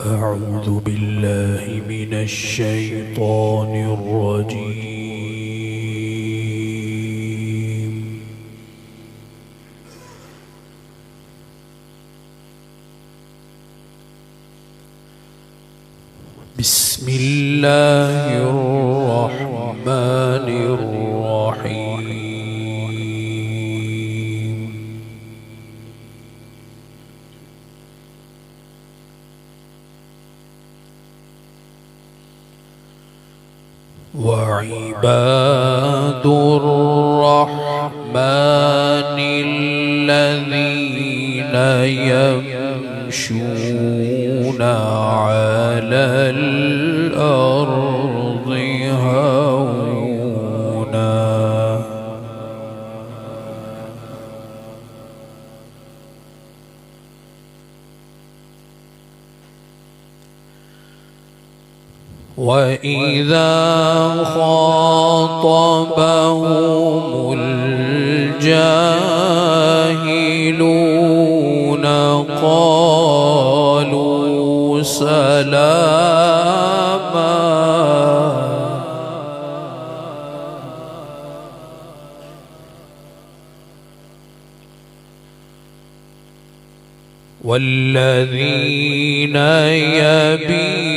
أعوذ بالله من الشيطان الرجيم. بسم الله الرحمن الرحيم. وعباد الرحمن الذين يمشون على الأرض هونا وإذا خاطبهم الجاهلون قالوا سلاما. والذين يبيتون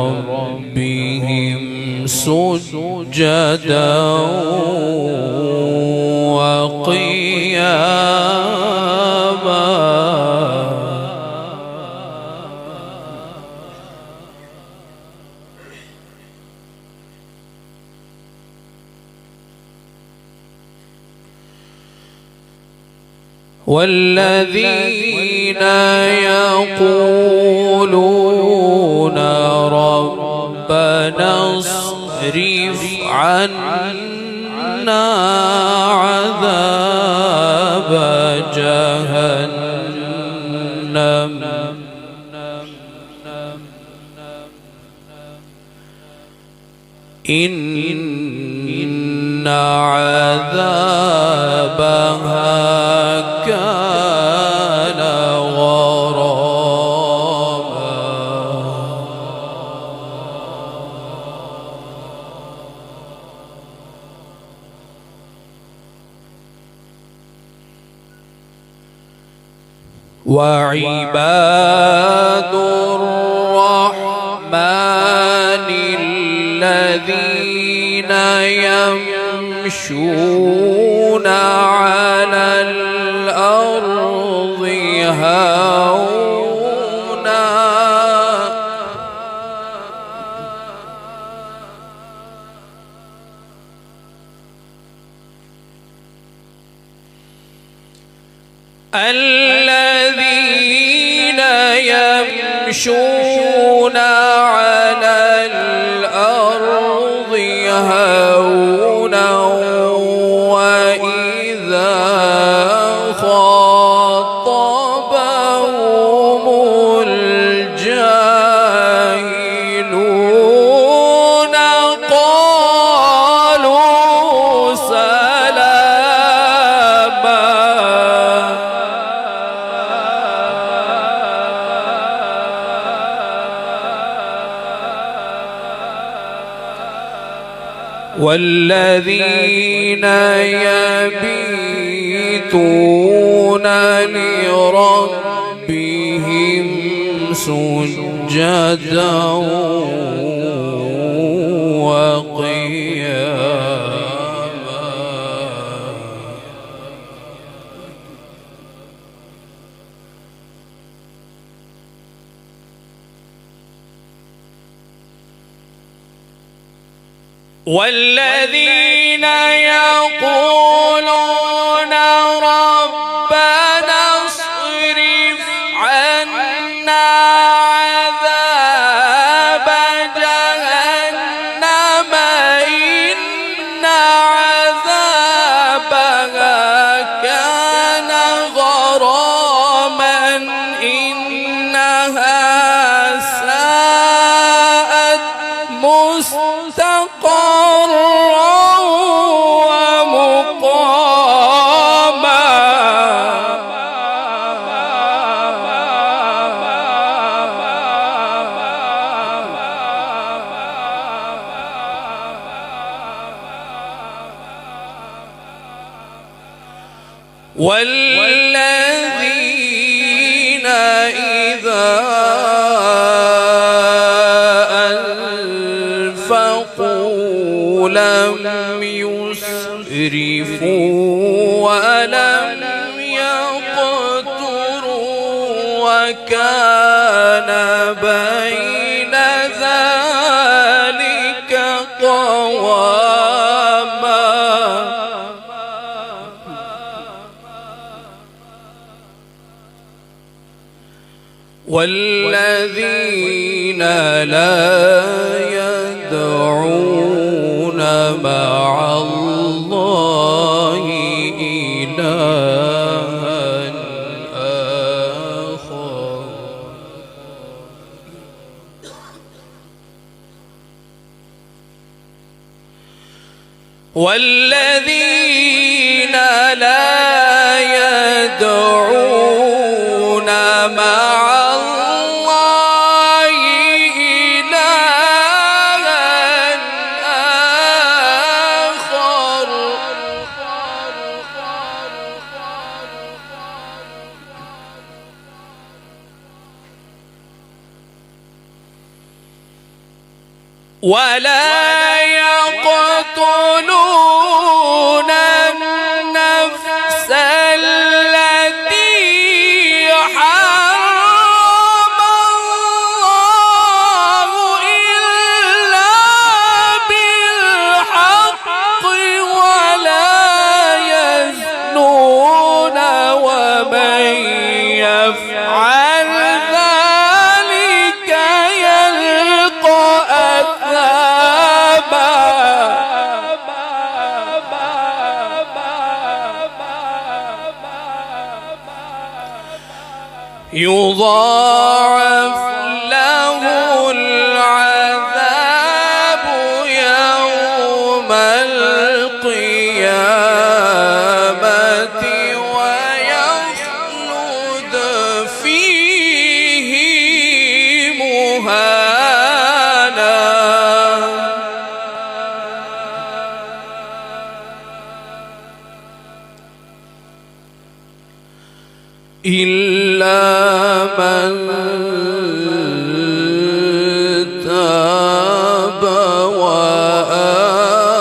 لربهم سجدا وقياما والذين يقولون ربنا اصرف عنا عذاب جهنم إن عذابها كان غراما. وعباد الرحمن الذين يمشون على الأرض هونا الذين يمشون على الأرض هونا وإذا خاطبهم الجاهلون قالوا سلاما. والذين يبيتون لربهم سجدا وقياما والذين يقولون ربنا اصرف عنا عذاب جهنم إن عذابها كان غراما إنها ساءت مستقرا ومقاما. والذين إذا أنفقوا لم يسرفوا ولم يقتروا وكان بين ذلك قواما. والذين لا يدعون مع الله إلها آخر والذين لا يدعون مع الله إلها آخر ولا يقتلون النفس التي حرم الله إلا بالحق ولا يزنون ومن يفعل ذلك يلقى أثاما. يضاعف له العذاب يوم القيامة ويخلد فيه مهانا. إلا من تاب وآمن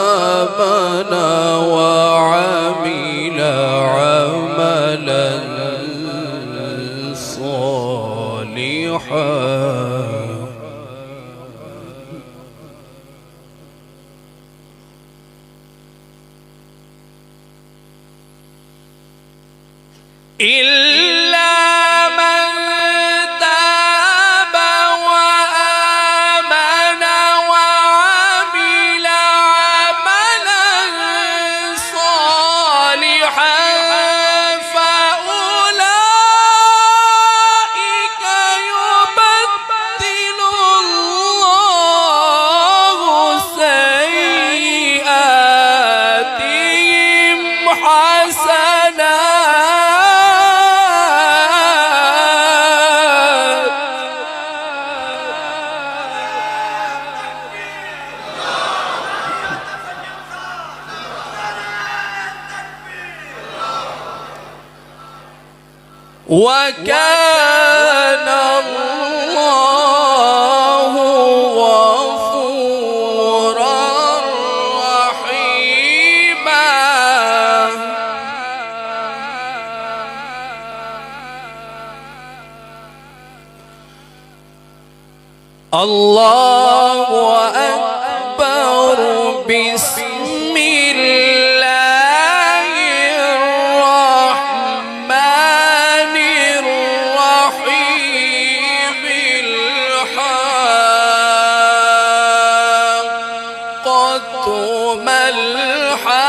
وعمل عملا صالحا إلا من تاب وآمن وعمل عملا صالحا فأولئك يبدل الله سيئاتهم حسنات وكان الله غفورا رحيما. الله أكبر. بسم الله الرحمن الرحيم. الحاقة ما الحاقة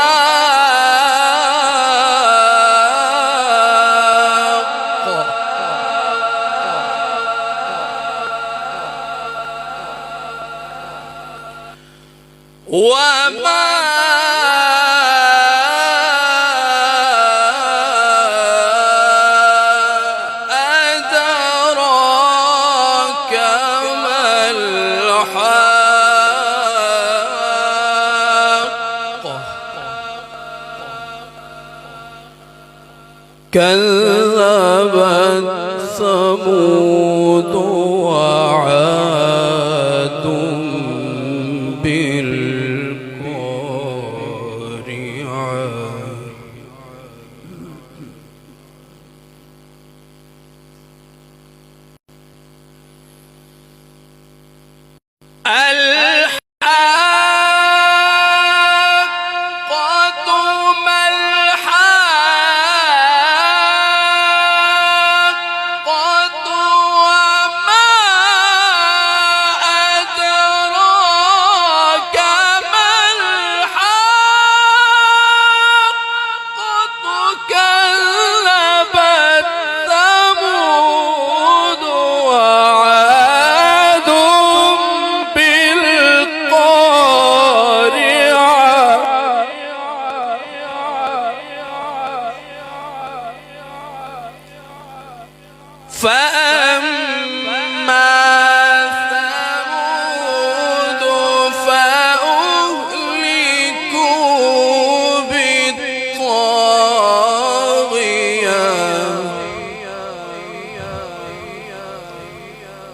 وما أدراك ما الحاقة كذبت ثمود وعاد بالقارعة فأما ثمود فأهلكوا بالطاغية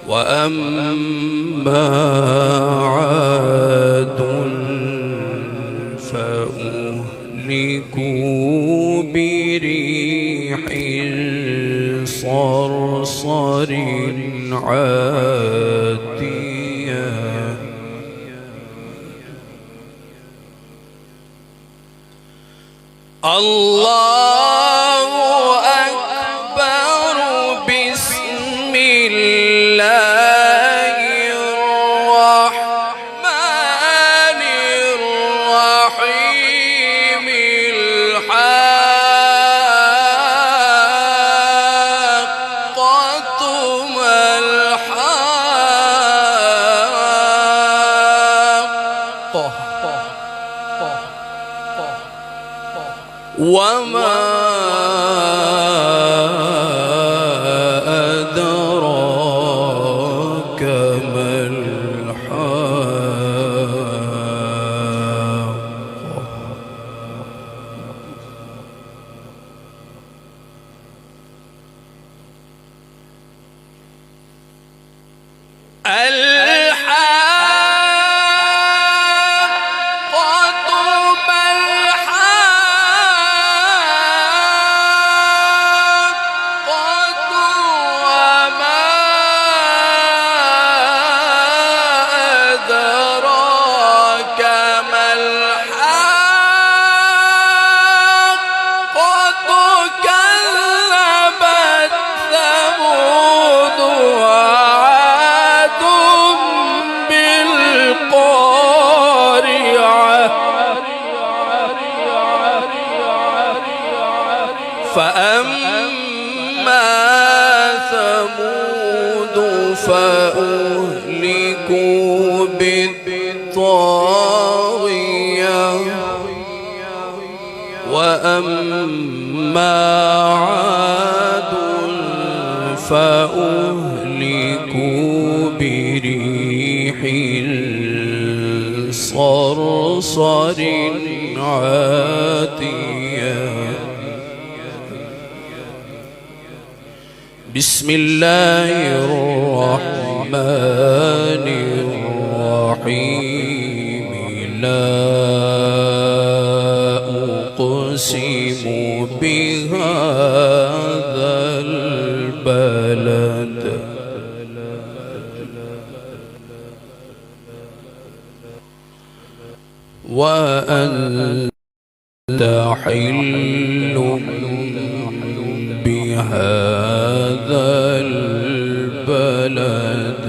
وأما عاد فأهلكوا بريح صرصر عاتية الله أكبر بسم الله الرحمن الرحيم وما أدراك ما الحاقة فأما ثمود فأهلكوا بالطاغية وأما عاد فأهلكوا بريح صرصر عاتية بسم الله الرحمن الرحيم لا أقسم بهذا البلد وأنت حل بهذا البلد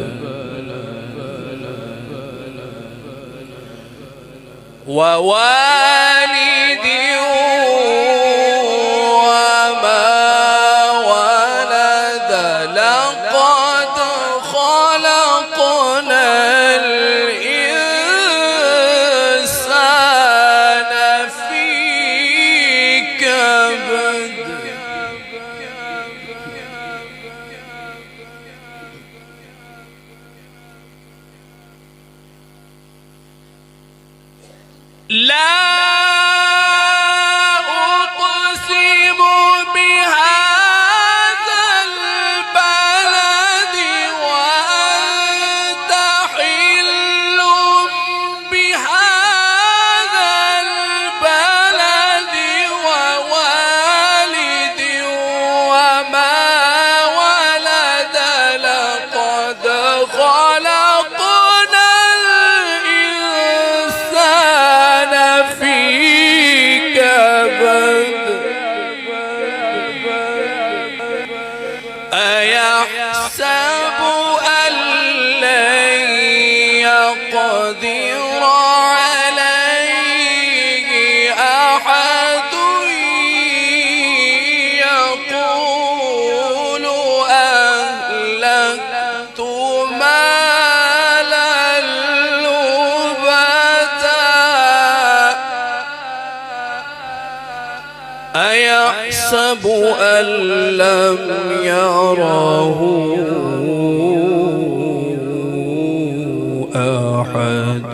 ووالد وما ولد لقد خلقنا الإنسان في كبد لا أقسم بها أيحسب أن لن يقدر عليه أحد يقول أهلكت مالا لبدا أيحسب أن لم يره أحد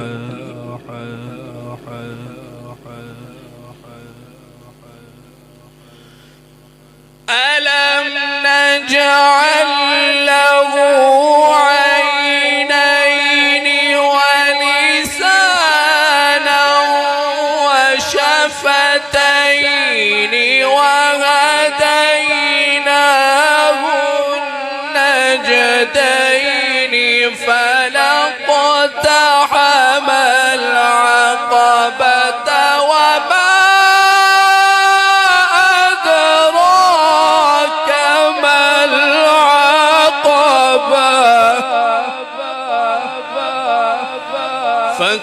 ألم نجعل له عينين ولسانا وشفتين وهديناه النجدين فلاقتحم العقبة وما أدراك ما العقبة فك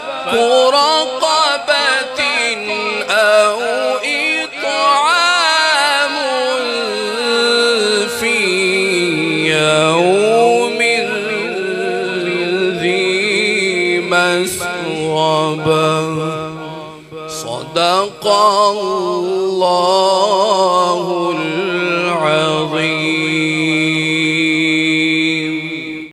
رقبة أو إطعام في يوم ذي مسغبة صدق الله العظيم.